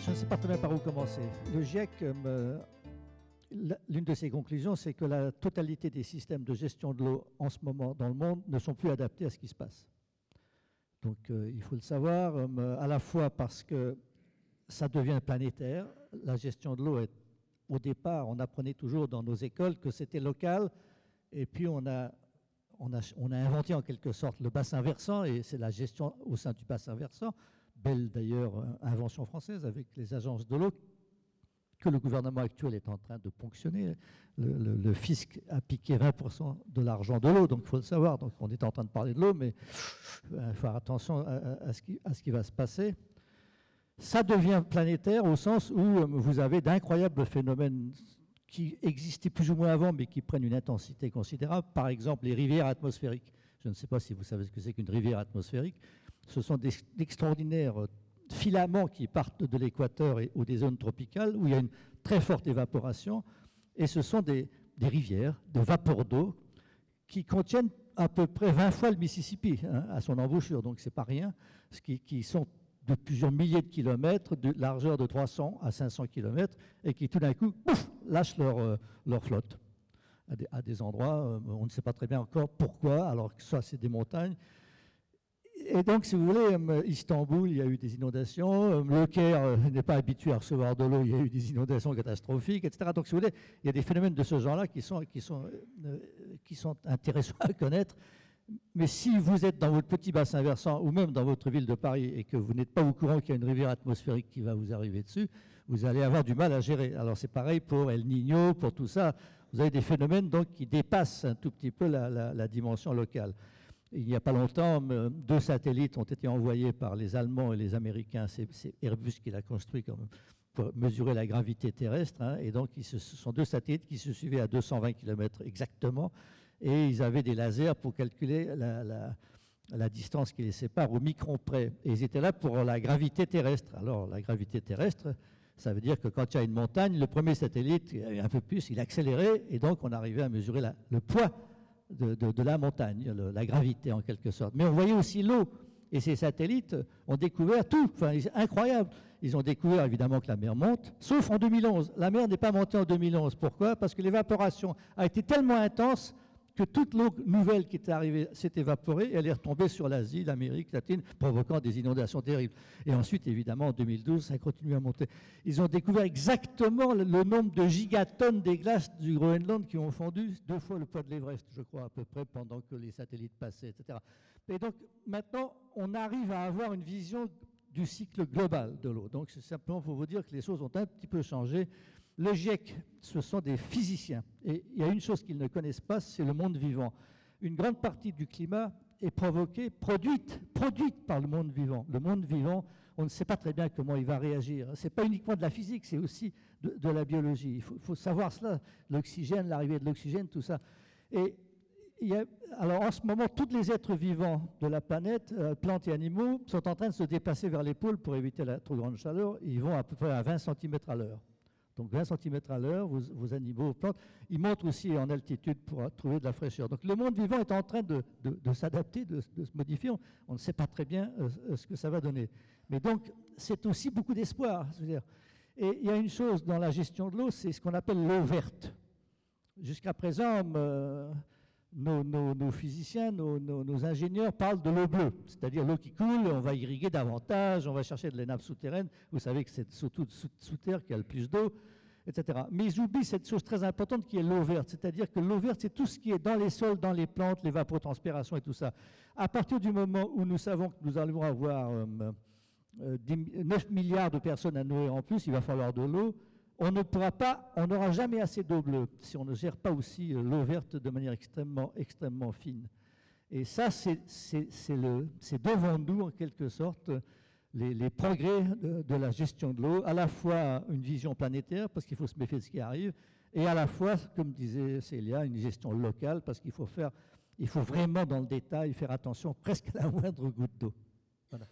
Je ne sais pas très bien par où commencer. Le GIEC, l'une de ses conclusions, c'est que la totalité des systèmes de gestion de l'eau en ce moment dans le monde ne sont plus adaptés à ce qui se passe. Donc il faut le savoir, à la fois parce que ça devient planétaire. La gestion de l'eau est, au départ, on apprenait toujours dans nos écoles que c'était local, et puis on a inventé en quelque sorte le bassin versant, et c'est la gestion au sein du bassin versant, belle d'ailleurs invention française avec les agences de l'eau, que le gouvernement actuel est en train de ponctionner. Le fisc a piqué 20% de l'argent de l'eau, donc il faut le savoir. Donc on est en train de parler de l'eau, mais il faut faire attention à ce qui va se passer. Ça devient planétaire au sens où vous avez d'incroyables phénomènes qui existaient plus ou moins avant, mais qui prennent une intensité considérable. Par exemple, les rivières atmosphériques. Je ne sais pas si vous savez ce que c'est qu'une rivière atmosphérique. Ce sont d'extraordinaires filaments qui partent de l'équateur ou des zones tropicales où il y a une très forte évaporation. Et ce sont des rivières de vapeur d'eau qui contiennent à peu près 20 fois le Mississippi à son embouchure. Donc, ce n'est pas rien. Qui sont de plusieurs milliers de kilomètres, de largeur de 300 à 500 kilomètres, et qui tout d'un coup lâchent leur flotte à des endroits. On ne sait pas très bien encore pourquoi, alors que soit c'est des montagnes. Et donc, si vous voulez, Istanbul, il y a eu des inondations. Le Caire n'est pas habitué à recevoir de l'eau, il y a eu des inondations catastrophiques, etc. Donc, si vous voulez, il y a des phénomènes de ce genre-là qui sont intéressants à connaître. Mais si vous êtes dans votre petit bassin versant ou même dans votre ville de Paris et que vous n'êtes pas au courant qu'il y a une rivière atmosphérique qui va vous arriver dessus, vous allez avoir du mal à gérer. Alors, c'est pareil pour El Niño, pour tout ça. Vous avez des phénomènes donc, qui dépassent un tout petit peu la dimension locale. Il n'y a pas longtemps, 2 satellites ont été envoyés par les Allemands et les Américains. C'est Airbus qui l'a construit pour mesurer la gravité terrestre. Et donc, ce sont 2 satellites qui se suivaient à 220 km exactement. Et ils avaient des lasers pour calculer la distance qui les sépare au micron près. Et ils étaient là pour la gravité terrestre. Alors, la gravité terrestre, ça veut dire que quand il y a une montagne, le premier satellite, un peu plus, il accélérait. Et donc, on arrivait à mesurer le poids de la montagne, la gravité en quelque sorte. Mais on voyait aussi l'eau. Et ces satellites ont découvert tout. Enfin, c'est incroyable. Ils ont découvert évidemment que la mer monte, sauf en 2011. La mer n'est pas montée en 2011. Pourquoi? Parce que l'évaporation a été tellement intense que toute l'eau nouvelle qui était arrivée s'est évaporée et elle est retombée sur l'Asie, l'Amérique latine, provoquant des inondations terribles. Et ensuite, évidemment, en 2012, ça a continué à monter. Ils ont découvert exactement le nombre de gigatonnes des glaces du Groenland qui ont fondu 2 fois le poids de l'Everest, je crois, à peu près, pendant que les satellites passaient, etc. Et donc, maintenant, on arrive à avoir une vision du cycle global de l'eau. Donc, c'est simplement pour vous dire que les choses ont un petit peu changé. Le GIEC, ce sont des physiciens. Et il y a une chose qu'ils ne connaissent pas, c'est le monde vivant. Une grande partie du climat est produite par le monde vivant. Le monde vivant, on ne sait pas très bien comment il va réagir. Ce n'est pas uniquement de la physique, c'est aussi de la biologie. Il faut savoir cela, l'oxygène, l'arrivée de l'oxygène, tout ça. Et alors en ce moment, tous les êtres vivants de la planète, plantes et animaux, sont en train de se déplacer vers les pôles pour éviter la trop grande chaleur. Ils vont à peu près à 20 cm à l'heure. Donc 20 cm à l'heure, vos animaux, vos plantes, ils montent aussi en altitude pour trouver de la fraîcheur. Donc le monde vivant est en train de s'adapter, de se modifier. On ne sait pas très bien ce que ça va donner. Mais donc c'est aussi beaucoup d'espoir. Et il y a une chose dans la gestion de l'eau, c'est ce qu'on appelle l'eau verte. Jusqu'à présent, nos physiciens, nos ingénieurs parlent de l'eau bleue, c'est-à-dire l'eau qui coule, on va irriguer davantage, on va chercher de les nappes souterraines. Vous savez que c'est surtout sous terre qu'il y a le plus d'eau, etc. Mais ils oublient cette chose très importante qui est l'eau verte, c'est-à-dire que l'eau verte, c'est tout ce qui est dans les sols, dans les plantes, l'évapotranspiration et tout ça. À partir du moment où nous savons que nous allons avoir 9 milliards de personnes à nourrir en plus, il va falloir de l'eau. On n'aura jamais assez d'eau bleue si on ne gère pas aussi l'eau verte de manière extrêmement fine. Et ça, c'est devant nous, en quelque sorte, les progrès de la gestion de l'eau, à la fois une vision planétaire, parce qu'il faut se méfier de ce qui arrive, et à la fois, comme disait Célia, une gestion locale, parce qu'il faut vraiment, dans le détail, faire attention presque à la moindre goutte d'eau. Voilà.